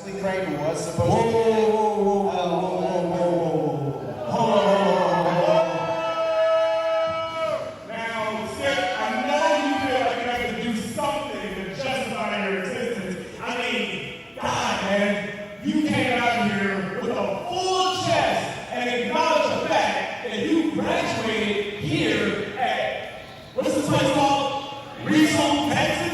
Wesley Crane was supposed Whoa, to be. Now, Skip, I know you feel like you have to do something to justify your existence. I mean, God, man, you came out here with a full chest and acknowledged the fact that you graduated here at, what's this place called? Riesel, Texas?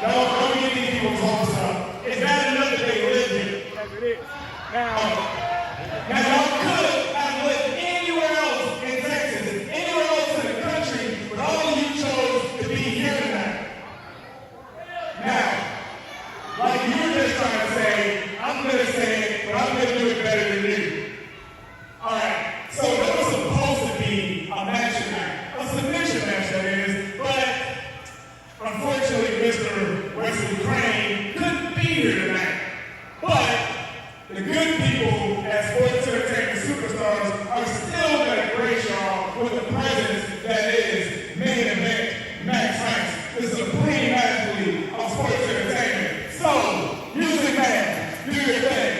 Don't get these people talk stuff. It's bad enough that they live here. Yes, it is. Now y'all could have lived anywhere else in Texas, anywhere else in the country, but all of you chose to be here tonight. Now, like you were just trying to say, I'm going to say it, but I'm going to do it better than you. All right, so that was supposed to be a match tonight, a submission match that is, but unfortunately, Mr. Wesley Crane couldn't be here tonight. But the good people at Sports Entertainment Superstars are still going to grace y'all with the presence that is main event Max Heights, the supreme athlete of sports entertainment. So, music man, do your thing.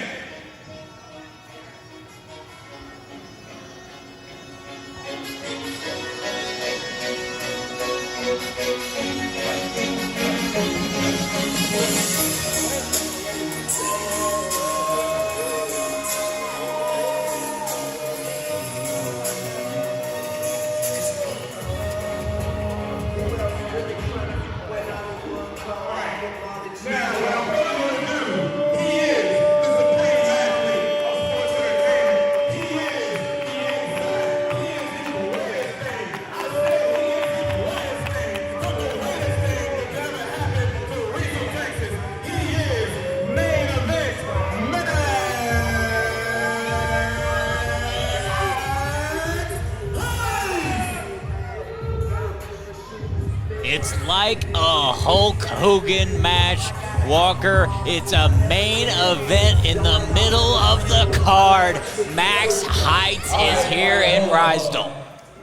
It's like a Hulk Hogan match, Walker. It's a main event in the middle of the card. Max Heights is here in Riesel.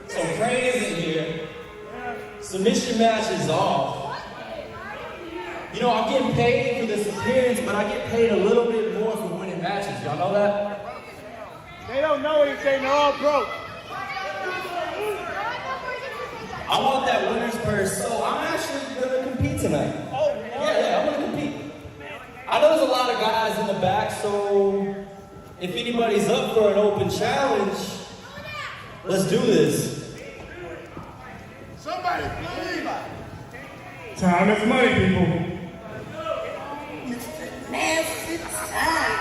So Crane isn't here. Submission match is off. You know, I'm getting paid for this appearance, but I get paid a little bit more for winning matches. Y'all know that? They don't know anything, they're all broke. I want that winner's purse, so I'm actually gonna compete tonight. Oh, yeah, I'm gonna compete. I know there's a lot of guys in the back, so if anybody's up for an open challenge, let's do this. Somebody, please. Time is money, people. Nasty time.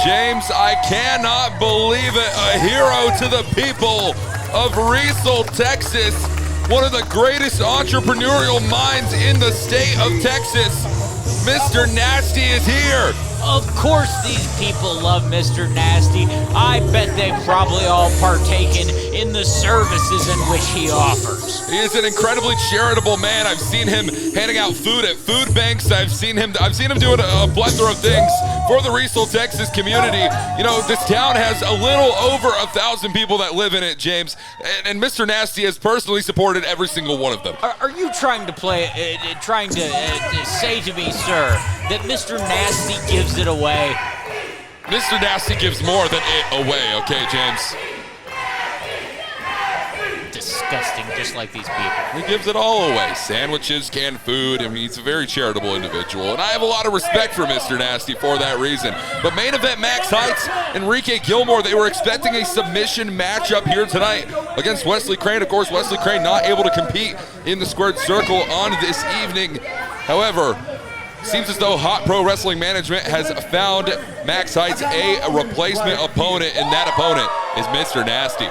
James, I cannot believe it. A hero to the people of Riesel, Texas. One of the greatest entrepreneurial minds in the state of Texas. Mr. Nasty is here. Of course these people love Mr. Nasty. I bet they've probably all partaken in the services in which he offers. He is an incredibly charitable man. I've seen him handing out food at food banks. I've seen him doing a plethora of things for the Riesel, Texas community. You know, this town has a little over 1,000 people that live in it, James, and Mr. Nasty has personally supported every single one of them. Are you trying to say to me, sir, that Mr. Nasty gives it away? Mr. Nasty gives more than it away, okay, James? Disgusting, just like these people. He gives it all away. Sandwiches, canned food. I mean, he's a very charitable individual, and I have a lot of respect for Mr. Nasty for that reason. But main event Max Heights, Enrique Gilmore, they were expecting a submission matchup here tonight against Wesley Crane. Of course, Wesley Crane not able to compete in the squared circle on this evening. However, seems as though Hot Pro Wrestling Management has found Max Heights a replacement opponent, and that opponent is Mr. Nasty.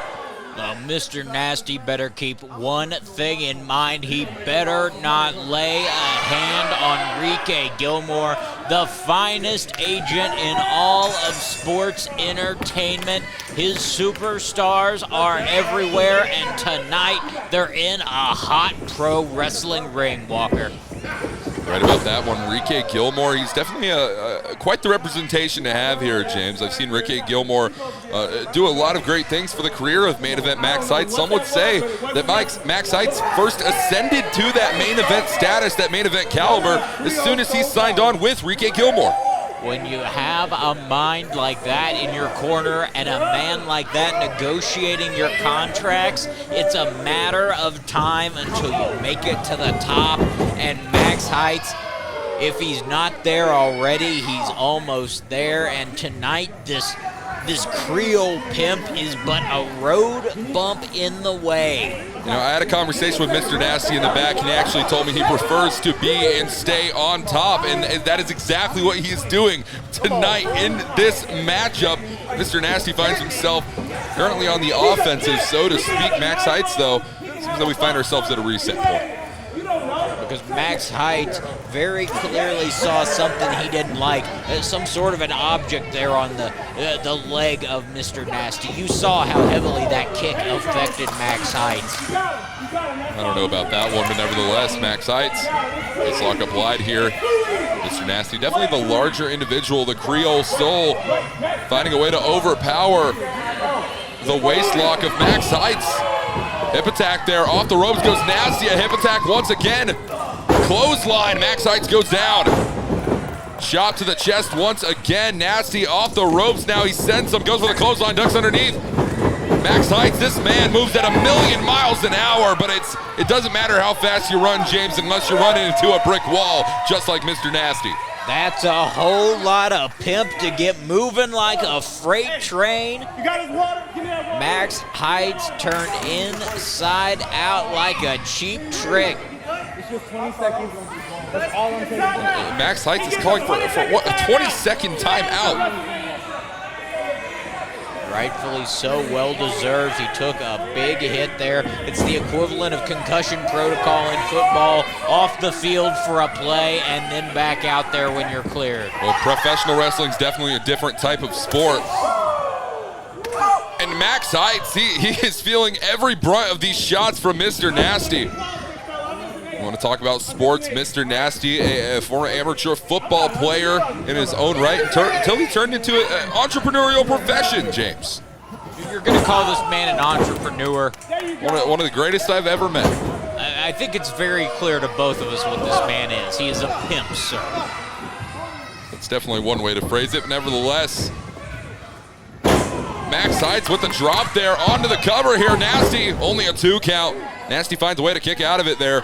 Well, Mr. Nasty better keep one thing in mind. He better not lay a hand on Enrique Gilmore, the finest agent in all of sports entertainment. His superstars are everywhere, and tonight they're in a hot pro wrestling ring, Walker. Right about that one, Enrique Gilmore. He's definitely quite the representation to have here, James. I've seen Enrique Gilmore do a lot of great things for the career of main event Max Heights. Some would say that Max Heights first ascended to that main event status, that main event caliber, as soon as he signed on with Enrique Gilmore. When you have a mind like that in your corner and a man like that negotiating your contracts, it's a matter of time until you make it to the top. And Max Heights, if he's not there already, he's almost there. And tonight, this Creole pimp is but a road bump in the way. You know, I had a conversation with Mr. Nasty in the back, and he actually told me he prefers to be and stay on top, and that is exactly what he's doing tonight in this matchup. Mr. Nasty finds himself currently on the offensive, so to speak. Max Heights, though, seems that we find ourselves at a reset point. Because Max Heights very clearly saw something he didn't like, some sort of an object there on the leg of Mr. Nasty. You saw how heavily that kick affected Max Heights. I don't know about that one, but nevertheless, Max Heights, nice lock applied here. Mr. Nasty, definitely the larger individual, the Creole Soul, finding a way to overpower the waist lock of Max Heights. Hip attack there, off the ropes goes Nasty, a hip attack once again. Clothesline, Max Heights goes down. Shot to the chest once again, Nasty off the ropes now, he sends him, goes for the clothesline, ducks underneath. Max Heights, this man moves at 1,000,000 miles an hour, but it doesn't matter how fast you run, James, unless you're running into a brick wall, just like Mr. Nasty. That's a whole lot of pimp to get moving like a freight train. You got his water? Give me that water. Max Heights turned inside out like a cheap trick. It's just 20 seconds. That's all I'm saying. Max Heights is calling for what, a 20-second timeout. Rightfully so, well deserved. He took a big hit there. It's the equivalent of concussion protocol in football, off the field for a play and then back out there when you're cleared. Well, professional wrestling is definitely a different type of sport. And Max Heights, he is feeling every brunt of these shots from Mr. Nasty. You want to talk about sports? Mr. Nasty, a former amateur football player in his own right, until he turned into an entrepreneurial profession, James. You're going to call this man an entrepreneur. One of the greatest I've ever met. I think it's very clear to both of us what this man is. He is a pimp, sir. That's definitely one way to phrase it. Nevertheless, Max Heights with the drop there onto the cover here. Nasty, only a 2 count. Nasty finds a way to kick out of it there.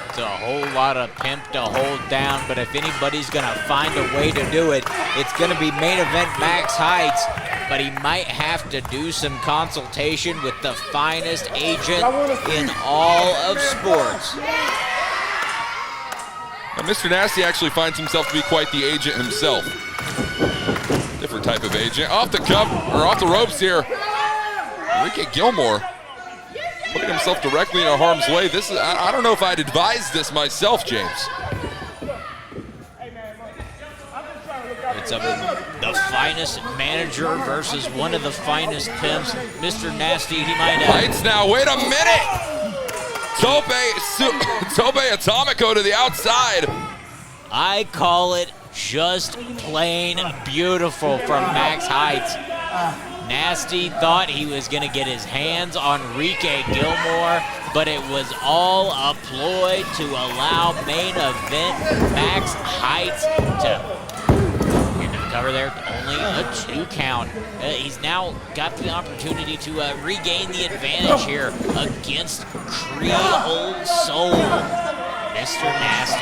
It's a whole lot of pimp to hold down, but if anybody's going to find a way to do it, it's going to be main event Max Heights, but he might have to do some consultation with the finest agent in all of sports. Now, Mr. Nasty actually finds himself to be quite the agent himself. Different type of agent. Off the ropes here. Enrique Gilmore putting himself directly into harm's way. This is, I don't know if I'd advise this myself, James. It's the finest manager versus one of the finest pimps. Mr. Nasty, he might have. Heights now, wait a minute! Tope Atomico to the outside. I call it just plain beautiful from Max Heights. Nasty thought he was going to get his hands on Enrique Gilmore, but it was all a ploy to allow main event Max Heights to get the cover there. Only a 2 count. He's now got the opportunity to regain the advantage here against Creole Soul, Mr. Nasty.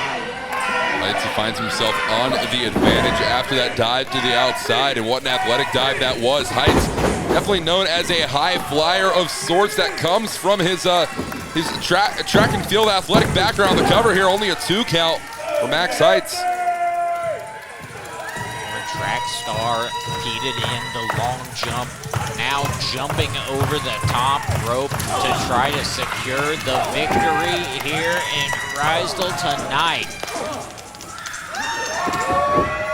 Heights, he finds himself on the advantage after that dive to the outside, and what an athletic dive that was. Heights, definitely known as a high flyer of sorts. That comes from his track and field athletic background. The cover here, only a 2 count for Max Heights. track star, competed in the long jump, now jumping over the top rope to try to secure the victory here in Riesel tonight.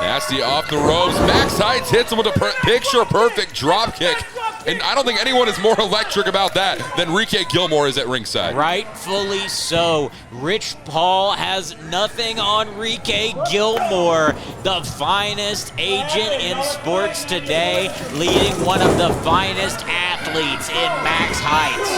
Nasty off the ropes. Max Heights hits him with a picture-perfect drop kick. And I don't think anyone is more electric about that than Riesel Gilmore is at ringside. Rightfully so. Rich Paul has nothing on Riesel Gilmore, the finest agent in sports today, leading one of the finest athletes in Max Heights.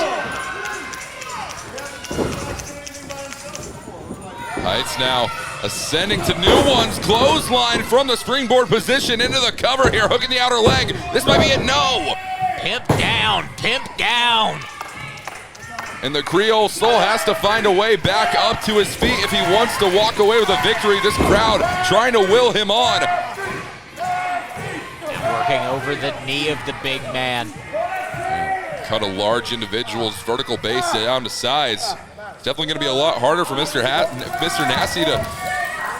Heights now ascending to new ones. Clothesline from the springboard position into the cover here, hooking the outer leg. This might be it. No! Pimp down, pimp down. And the Creole Soul has to find a way back up to his feet if he wants to walk away with a victory. This crowd trying to will him on. And working over the knee of the big man. Cut a large individual's vertical base down to size. It's definitely going to be a lot harder for Mr. Nasty to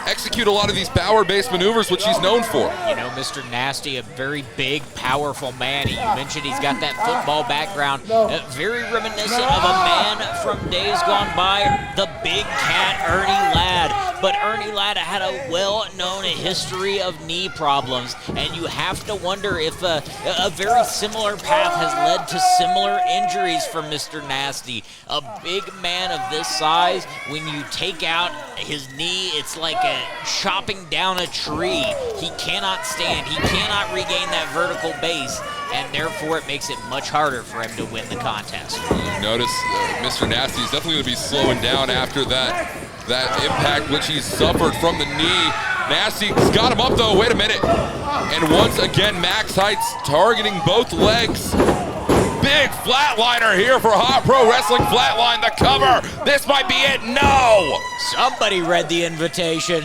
execute a lot of these power-based maneuvers, which he's known for. You know, Mr. Nasty, a very big, powerful man. You mentioned he's got that football background. Very reminiscent of a man from days gone by, the big cat Ernie Ladd. But Ernie Ladd had a well-known history of knee problems, and you have to wonder if a very similar path has led to similar injuries for Mr. Nasty. A big man of this size, when you take out his knee, it's like chopping down a tree. He cannot stand. He cannot regain that vertical base, and therefore it makes it much harder for him to win the contest. You notice Mr. Nasty is definitely going to be slowing down after that impact which he suffered from the knee. Nasty's got him up though. Wait a minute. And once again, Max Heights targeting both legs. Big flatliner here for Hot Pro Wrestling. Flatline, the cover. This might be it. No! Somebody read the invitation.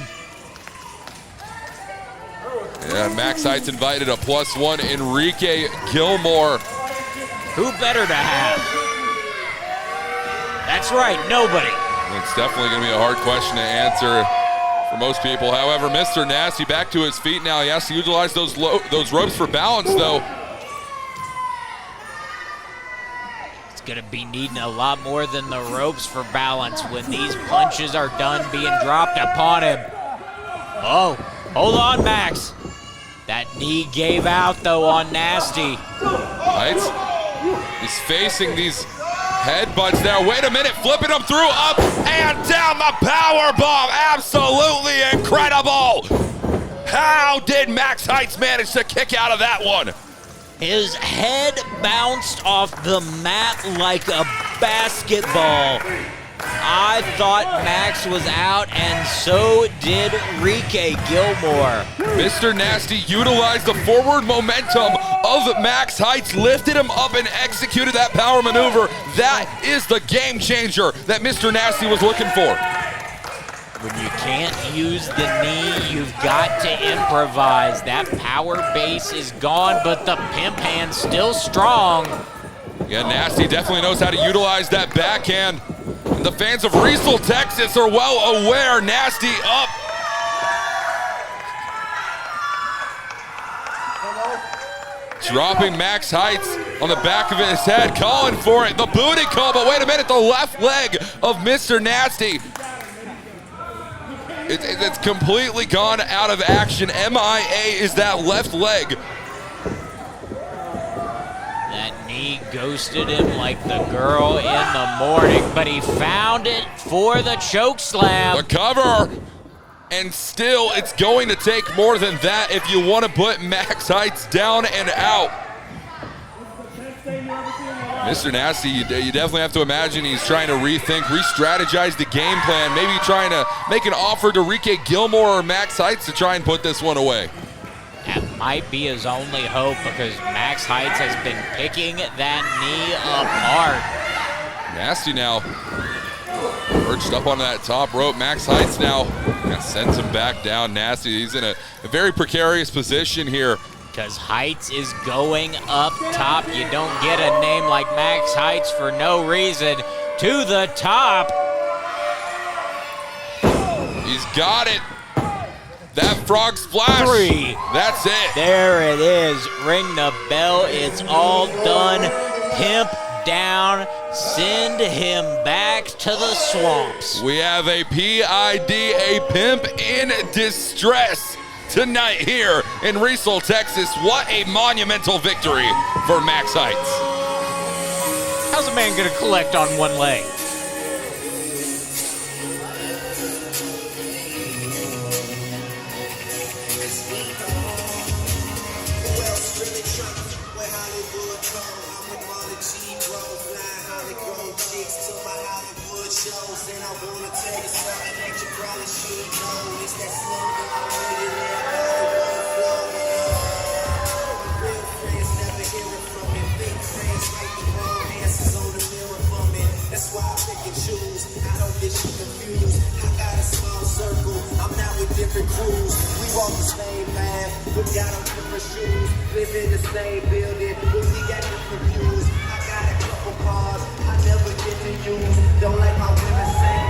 Yeah, Max Heights invited a +1 Enrique Gilmore. Who better to have? That's right, nobody. It's definitely going to be a hard question to answer for most people. However, Mr. Nasty back to his feet now. He has to utilize those ropes for balance, though. Gonna be needing a lot more than the ropes for balance when these punches are done being dropped upon him. Oh, hold on, Max. That knee gave out, though, on Nasty. Heights, he's facing these headbutts there. Wait a minute, flipping him through, up and down the power bomb. Absolutely incredible. How did Max Heights manage to kick out of that one? His head bounced off the mat like a basketball. I thought Max was out, and so did Riesel Gilmore. Mr. Nasty utilized the forward momentum of Max Heights, lifted him up and executed that power maneuver. That is the game changer that Mr. Nasty was looking for. When you can't use the knee, you've got to improvise. That power base is gone, but the pimp hand's still strong. Yeah, Nasty definitely knows how to utilize that backhand. And the fans of Riesel, Texas are well aware. Nasty up. Dropping Max Heights on the back of his head, calling for it. The booty call, but wait a minute, the left leg of Mr. Nasty. It's completely gone out of action. MIA is that left leg. That knee ghosted him like the girl in the morning, but he found it for the choke slam. The cover. And still, it's going to take more than that if you want to put Max Heights down and out. Mr. Nasty, you definitely have to imagine he's trying to rethink, re-strategize the game plan, maybe trying to make an offer to Riesel Gilmore or Max Heights to try and put this one away. That might be his only hope, because Max Heights has been picking that knee apart. Nasty now perched up on that top rope. Max Heights now sends him back down. Nasty, he's in a very precarious position here. Because Heights is going up top. You don't get a name like Max Heights for no reason. To the top. He's got it. That frog splash. 3. That's it. There it is. Ring the bell. It's all done. Pimp down. Send him back to the swamps. We have a PID, a pimp in distress tonight here in Riesel, Texas. What a monumental victory for Max Heights. How's a man going to collect on one leg? That's why I pick and choose. I don't get you confused. I got a small circle. I'm not with different crews. We walk the same path, but got on different shoes. Live in the same building, but we got different views. I got a couple bars I never get to use. Don't like my women saying